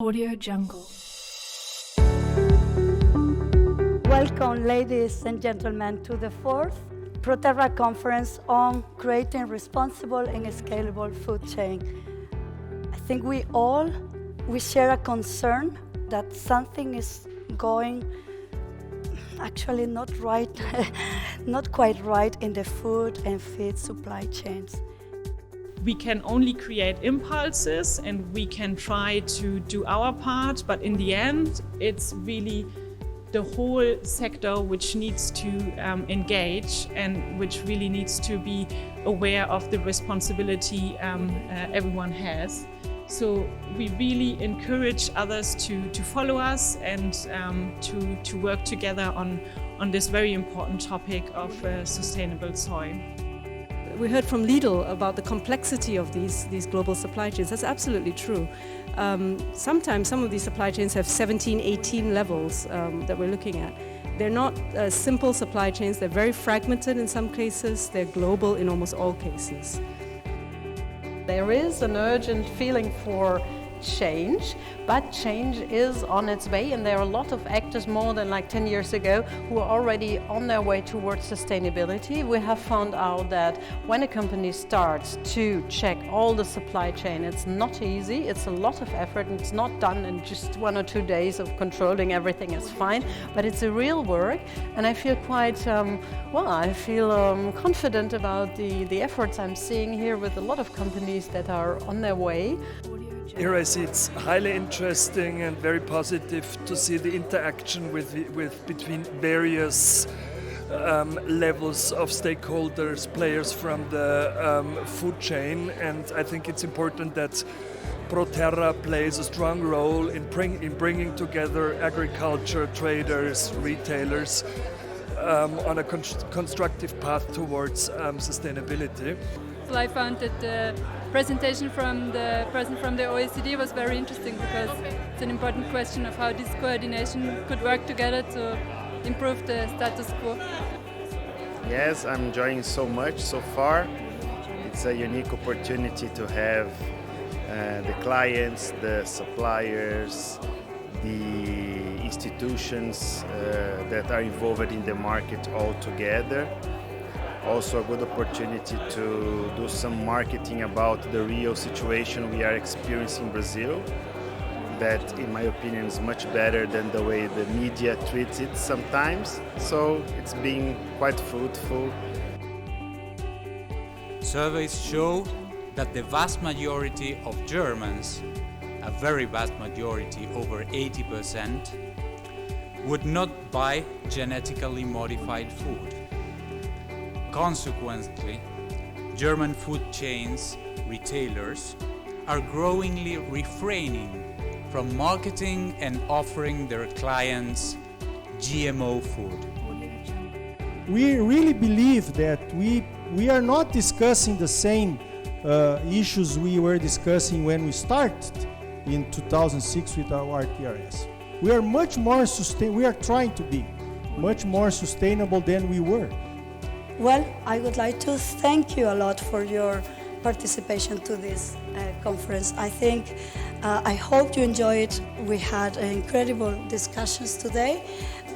Audio Jungle. Welcome, ladies and gentlemen, to the fourth ProTerra Conference on creating responsible and scalable food chain. I think we share a concern that something is going actually not right, not quite right in the food and feed supply chains. We can only create impulses and we can try to do our part, but in the end, it's really the whole sector which needs to engage and which really needs to be aware of the responsibility everyone has. So we really encourage others to follow us and to work together on this very important topic of sustainable soy. We heard from Lidl about the complexity of these global supply chains. That's absolutely true. Sometimes some of these supply chains have 17, 18 levels that we're looking at. They're not simple supply chains. They're very fragmented in some cases. They're global in almost all cases. There is an urgent feeling for change, but change is on its way, and there are a lot of actors more than like 10 years ago who are already on their way towards sustainability. We have found out that when a company starts to check all the supply chain, it's not easy, it's a lot of effort, and it's not done in just 1 or 2 days of controlling everything is fine, but it's a real work, and I feel quite, confident about the efforts I'm seeing here with a lot of companies that are on their way. Here I see it's highly interesting and very positive to see the interaction between various levels of stakeholders, players from the food chain, and I think it's important that ProTerra plays a strong role in bringing together agriculture, traders, retailers on a constructive path towards sustainability. I found that the presentation from the person from the OECD was very interesting because it's an important question of how this coordination could work together to improve the status quo. Yes, I'm enjoying so much so far. It's a unique opportunity to have the clients, the suppliers, the institutions that are involved in the market all together. Also a good opportunity to do some marketing about the real situation we are experiencing in Brazil, that in my opinion is much better than the way the media treats it sometimes, so it's been quite fruitful. Surveys show that the vast majority of Germans, a very vast majority, over 80%, would not buy genetically modified food. Consequently, German food chains, retailers, are growingly refraining from marketing and offering their clients GMO food. We really believe that we are not discussing the same issues we were discussing when we started in 2006 with our TRS. We are much more we are trying to be much more sustainable than we were. Well, I would like to thank you a lot for your participation to this conference. I hope you enjoyed it. We had incredible discussions today.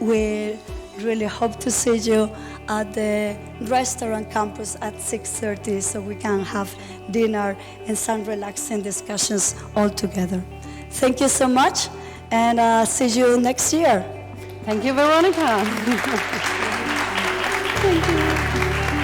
We really hope to see you at the restaurant campus at 6:30 so we can have dinner and some relaxing discussions all together. Thank you so much, and see you next year. Thank you, Veronica. Thank you.